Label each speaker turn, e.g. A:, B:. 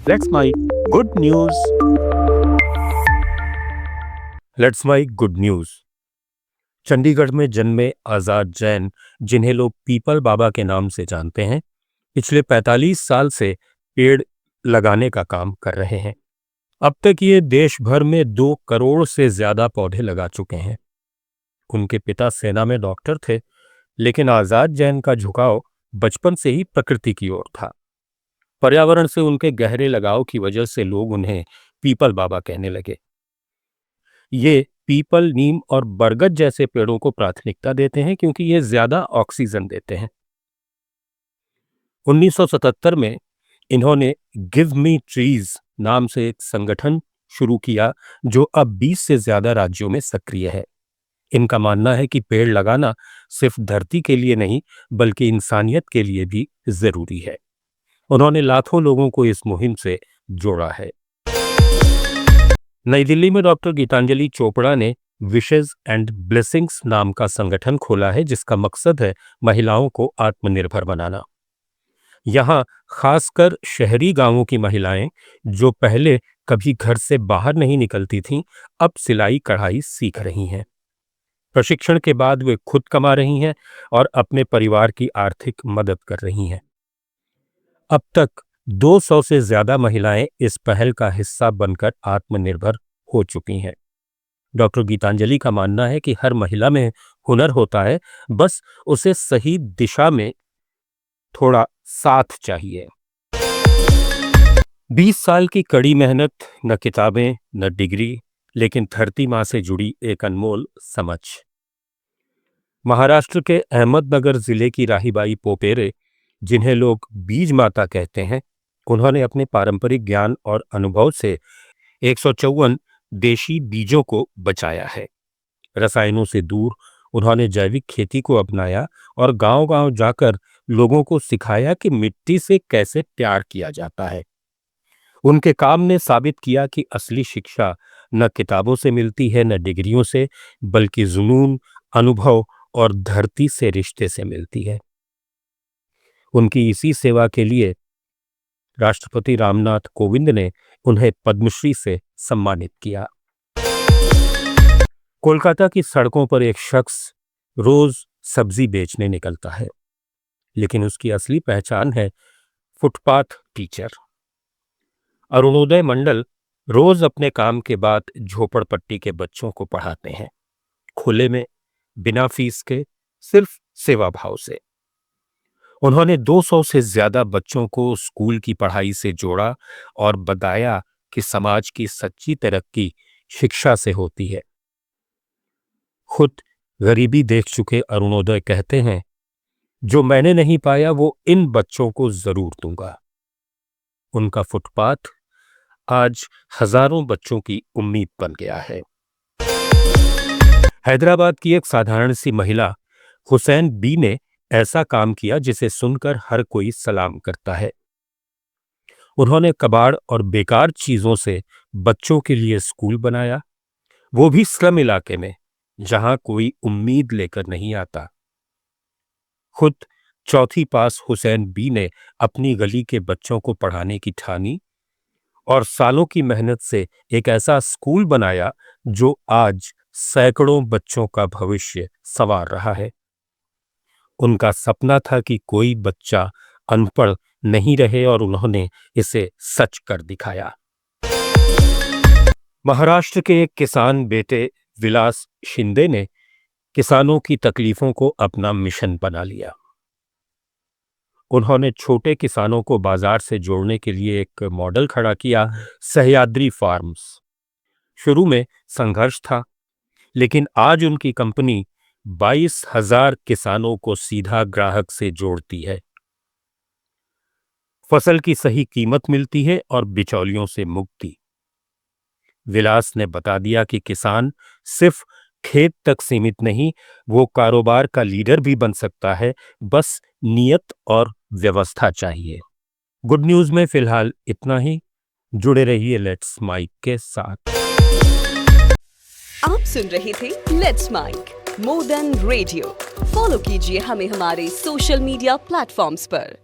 A: Let's my good news. Let's my good news. Chandigarh में जन्मे आजाद जैन, जिन्हें लोग पीपल बाबा के नाम से जानते हैं, पिछले 45 साल से पेड़ लगाने का काम कर रहे हैं। अब तक ये देश भर में 2 करोड़ से ज्यादा पौधे लगा चुके हैं। उनके पिता सेना में डॉक्टर थे, लेकिन आजाद जैन का झुकाव बचपन से ही प्रकृति की ओर था। पर्यावरण से उनके गहरे लगाव की वजह से लोग उन्हें पीपल बाबा कहने लगे। ये पीपल, नीम और बरगद जैसे पेड़ों को प्राथमिकता देते हैं क्योंकि ये ज्यादा ऑक्सीजन देते हैं। 1977 में इन्होंने गिव मी ट्रीज नाम से एक संगठन शुरू किया जो अब 20 से ज्यादा राज्यों में सक्रिय है। इनका मानना है कि पेड़ लगाना सिर्फ धरती के लिए नहीं बल्कि इंसानियत के लिए भी जरूरी है। उन्होंने लाखों लोगों को इस मुहिम से जोड़ा है। नई दिल्ली में डॉक्टर गीतांजलि चोपड़ा ने विशेज एंड ब्लेसिंग्स नाम का संगठन खोला है, जिसका मकसद है महिलाओं को आत्मनिर्भर बनाना। यहां खासकर शहरी गांवों की महिलाएं, जो पहले कभी घर से बाहर नहीं निकलती थीं, अब सिलाई कढ़ाई सीख रही हैं। प्रशिक्षण के बाद वे खुद कमा रही हैं और अपने परिवार की आर्थिक मदद कर रही हैं। अब तक 200 से ज्यादा महिलाएं इस पहल का हिस्सा बनकर आत्मनिर्भर हो चुकी हैं। डॉक्टर गीतांजलि का मानना है कि हर महिला में हुनर होता है, बस उसे सही दिशा में थोड़ा साथ चाहिए। 20 साल की कड़ी मेहनत, न किताबें न डिग्री, लेकिन धरती मां से जुड़ी एक अनमोल समझ। महाराष्ट्र के अहमदनगर जिले की राहीबाई पोपेरे, जिन्हें लोग बीज माता कहते हैं, उन्होंने अपने पारंपरिक ज्ञान और अनुभव से 154 देशी बीजों को बचाया है। रसायनों से दूर उन्होंने जैविक खेती को अपनाया और गांव-गांव जाकर लोगों को सिखाया कि मिट्टी से कैसे प्यार किया जाता है। उनके काम ने साबित किया कि असली शिक्षा न किताबों से मिलती है, न डिग्रियों से, बल्कि जुनून, अनुभव और धरती से रिश्ते से मिलती है। उनकी इसी सेवा के लिए राष्ट्रपति रामनाथ कोविंद ने उन्हें पद्मश्री से सम्मानित किया। कोलकाता की सड़कों पर एक शख्स रोज सब्जी बेचने निकलता है, लेकिन उसकी असली पहचान है फुटपाथ टीचर। अरुणोदय मंडल रोज अपने काम के बाद झोपड़पट्टी के बच्चों को पढ़ाते हैं, खुले में, बिना फीस के, सिर्फ सेवा भाव से। उन्होंने 200 से ज्यादा बच्चों को स्कूल की पढ़ाई से जोड़ा और बताया कि समाज की सच्ची तरक्की शिक्षा से होती है। खुद गरीबी देख चुके अरुणोदय कहते हैं, जो मैंने नहीं पाया वो इन बच्चों को जरूर दूंगा। उनका फुटपाथ आज हजारों बच्चों की उम्मीद बन गया है। हैदराबाद की एक साधारण सी महिला हुसैन बी ने ऐसा काम किया जिसे सुनकर हर कोई सलाम करता है। उन्होंने कबाड़ और बेकार चीजों से बच्चों के लिए स्कूल बनाया, वो भी स्लम इलाके में, जहां कोई उम्मीद लेकर नहीं आता। खुद चौथी पास हुसैन बी ने अपनी गली के बच्चों को पढ़ाने की ठानी और सालों की मेहनत से एक ऐसा स्कूल बनाया जो आज सैकड़ों बच्चों का भविष्य संवार रहा है। उनका सपना था कि कोई बच्चा अनपढ़ नहीं रहे और उन्होंने इसे सच कर दिखाया। महाराष्ट्र के एक किसान बेटे विलास शिंदे ने किसानों की तकलीफों को अपना मिशन बना लिया। उन्होंने छोटे किसानों को बाजार से जोड़ने के लिए एक मॉडल खड़ा किया, सह्याद्री फार्म्स। शुरू में संघर्ष था, लेकिन आज उनकी कंपनी 22,000 किसानों को सीधा ग्राहक से जोड़ती है। फसल की सही कीमत मिलती है और बिचौलियों से मुक्ति। विलास ने बता दिया कि किसान सिर्फ खेत तक सीमित नहीं, वो कारोबार का लीडर भी बन सकता है, बस नियत और व्यवस्था चाहिए। गुड न्यूज में फिलहाल इतना ही। जुड़े रहिए लेट्स माइक के साथ।
B: आप सुन रहे थे let's mike more than radio. Follow कीजिए हमें हमारे सोशल मीडिया प्लेटफॉर्म्स पर।